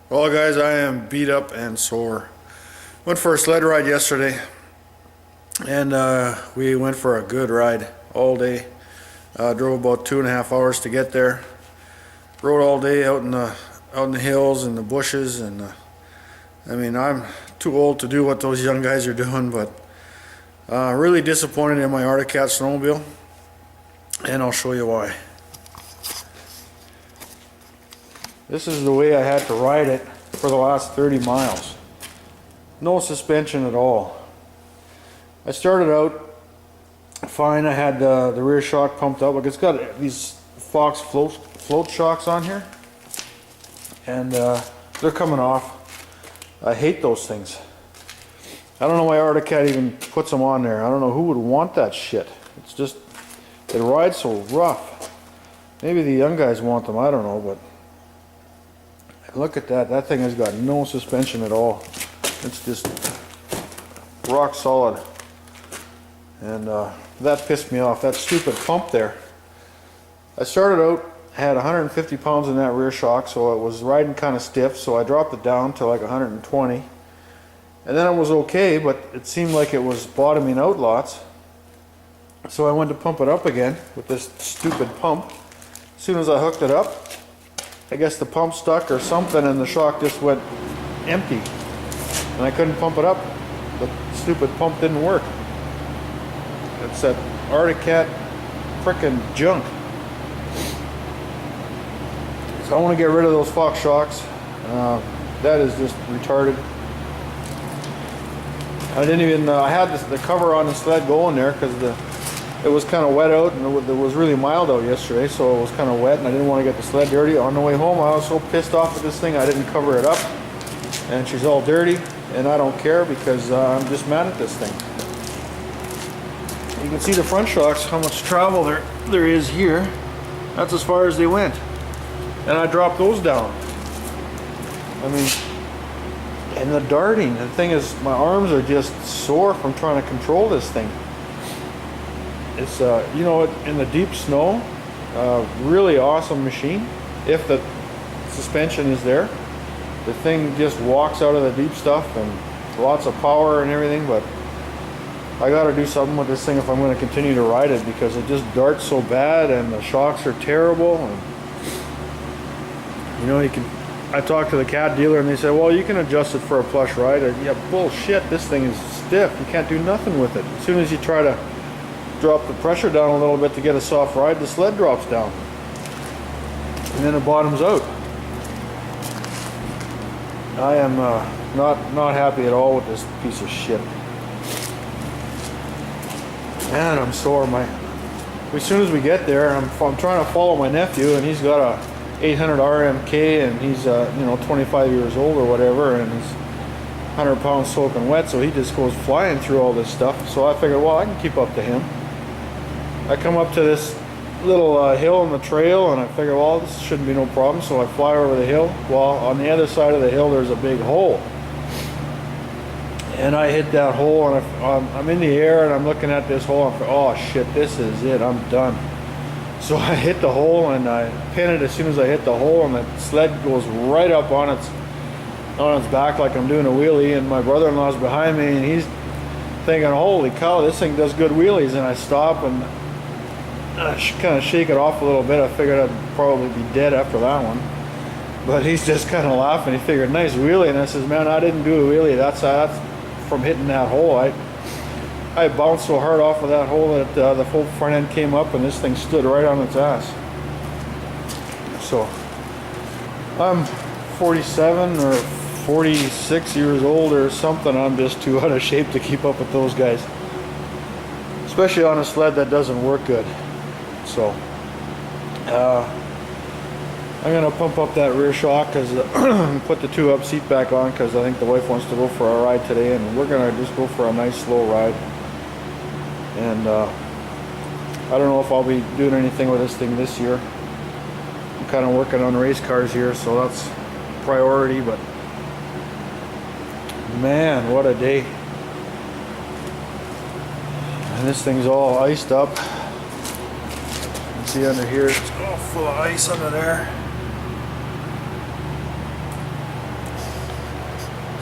Well, guys, I am beat up and sore. Went for a sled ride yesterday, and we went for a good ride all day. Drove about 2.5 hours to get there. Rode all day out in the hills and the bushes, and I mean, I'm too old to do what those young guys are doing, but really disappointed in my Arctic Cat snowmobile, and I'll show you why. This is the way I had to ride it for the last 30 miles. No suspension at all. I started out fine. I had the rear shock pumped up. Like, it's got these Fox float shocks on here, and they're coming off. I hate those things. I don't know why Arctic Cat even puts them on there. I don't know who would want that shit. It's just, it rides so rough. Maybe the young guys want them, I don't know, but look at that. That thing has got no suspension at all. It's just rock solid. And that pissed me off. That stupid pump there. I started out, had 150 pounds in that rear shock, so it was riding kind of stiff, so I dropped it down to like 120. And then it was okay, but it seemed like it was bottoming out lots. So I went to pump it up again with this stupid pump. As soon as I hooked it up, I guess the pump stuck or something, and the shock just went empty. And I couldn't pump it up. The stupid pump didn't work. It's that Arctic Cat frickin' junk. So I want to get rid of those Fox shocks. That is just retarded. I didn't even, I had the cover on the sled going there because it was kind of wet out, and it was really mild out yesterday, so it was kind of wet, and I didn't want to get the sled dirty. On the way home, I was so pissed off with this thing, I didn't cover it up, and she's all dirty, and I don't care because I'm just mad at this thing. You can see the front shocks, how much travel there is here. That's as far as they went, and I dropped those down. I mean, and the darting, the thing is, my arms are just sore from trying to control this thing. It's you know, in the deep snow, really awesome machine. If the suspension is there, the thing just walks out of the deep stuff, and lots of power and everything. But I got to do something with this thing if I'm going to continue to ride it, because it just darts so bad, and the shocks are terrible. And you know, you can. I talked to the Cat dealer, and they said, well, you can adjust it for a plush ride. Yeah, bullshit. This thing is stiff. You can't do nothing with it. As soon as you try to drop the pressure down a little bit to get a soft ride, the sled drops down, and then it bottoms out. I am not happy at all with this piece of shit. Man, I'm sore. As soon as we get there, I'm trying to follow my nephew, and he's got a 800 RMK, and he's you know, 25 years old or whatever, and he's 100 pounds soaking wet, so he just goes flying through all this stuff. So I figured, well, I can keep up to him. I come up to this little hill on the trail, and I figure, well, this shouldn't be no problem, so I fly over the hill. Well, on the other side of the hill, there's a big hole, and I hit that hole, and I'm in the air, and I'm looking at this hole, and I'm, oh shit, this is it, I'm done. So I hit the hole, and I pin it as soon as I hit the hole, and the sled goes right up on its back like I'm doing a wheelie, and my brother-in-law's behind me, and he's thinking, holy cow, this thing does good wheelies. And I stop and kind of shake it off a little bit. I figured I'd probably be dead after that one, but he's just kind of laughing. He figured, nice wheelie. And I says, man, I didn't do a wheelie. That's from hitting that hole. I bounced so hard off of that hole that the whole front end came up, and this thing stood right on its ass. So I'm 47 or 46 years old or something. I'm just too out of shape to keep up with those guys, especially on a sled that doesn't work good. So I'm gonna pump up that rear shock, because put the 2-up seat back on, because I think the wife wants to go for a ride today, and we're gonna just go for a nice slow ride. And I don't know if I'll be doing anything with this thing this year. I'm kind of working on race cars here, so that's priority. But man, what a day. And this thing's all iced up. You can see under here, it's all full of ice under there.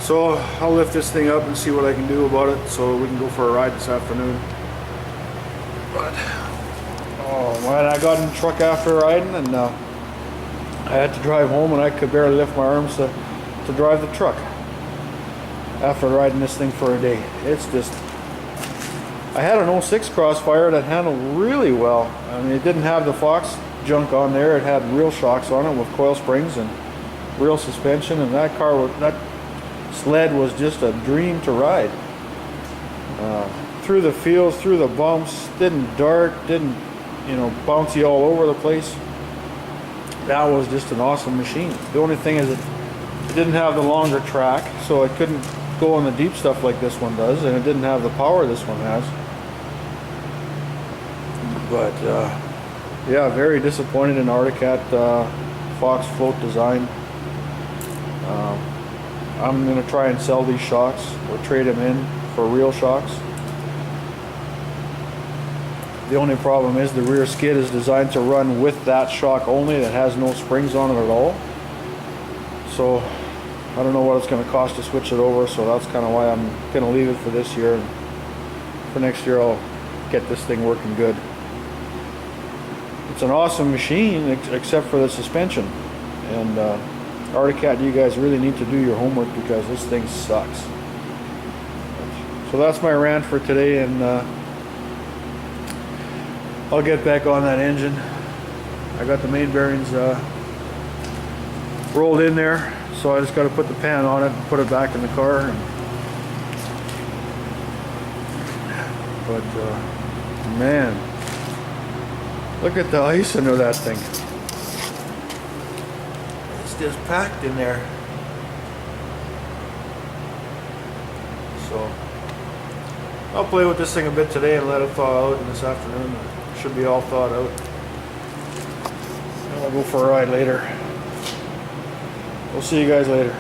So I'll lift this thing up and see what I can do about it so we can go for a ride this afternoon. But, oh man, I got in the truck after riding, and I had to drive home, and I could barely lift my arms to drive the truck after riding this thing for a day. It's just, I had an 06 Crossfire that handled really well. I mean, it didn't have the Fox junk on there. It had real shocks on it with coil springs and real suspension, and that sled was just a dream to ride. Through the fields, through the bumps, didn't dart, didn't, you know, bouncy all over the place. That was just an awesome machine. The only thing is it didn't have the longer track, so it couldn't go in the deep stuff like this one does, and it didn't have the power this one has. But yeah, very disappointed in Arctic Cat Fox float design. I'm going to try and sell these shocks or trade them in for real shocks. The only problem is the rear skid is designed to run with that shock only, that has no springs on it at all. So I don't know what it's going to cost to switch it over, so that's kind of why I'm going to leave it for this year. And for next year I'll get this thing working good. It's an awesome machine except for the suspension. And Arctic Cat, you guys really need to do your homework because this thing sucks. So that's my rant for today, and I'll get back on that engine. I got the main bearings rolled in there, so I just got to put the pan on it and put it back in the car. But man, look at the ice under that thing. It's just packed in there. So I'll play with this thing a bit today and let it thaw out, and this afternoon it should be all thawed out. And I'll go for a ride later. We'll see you guys later.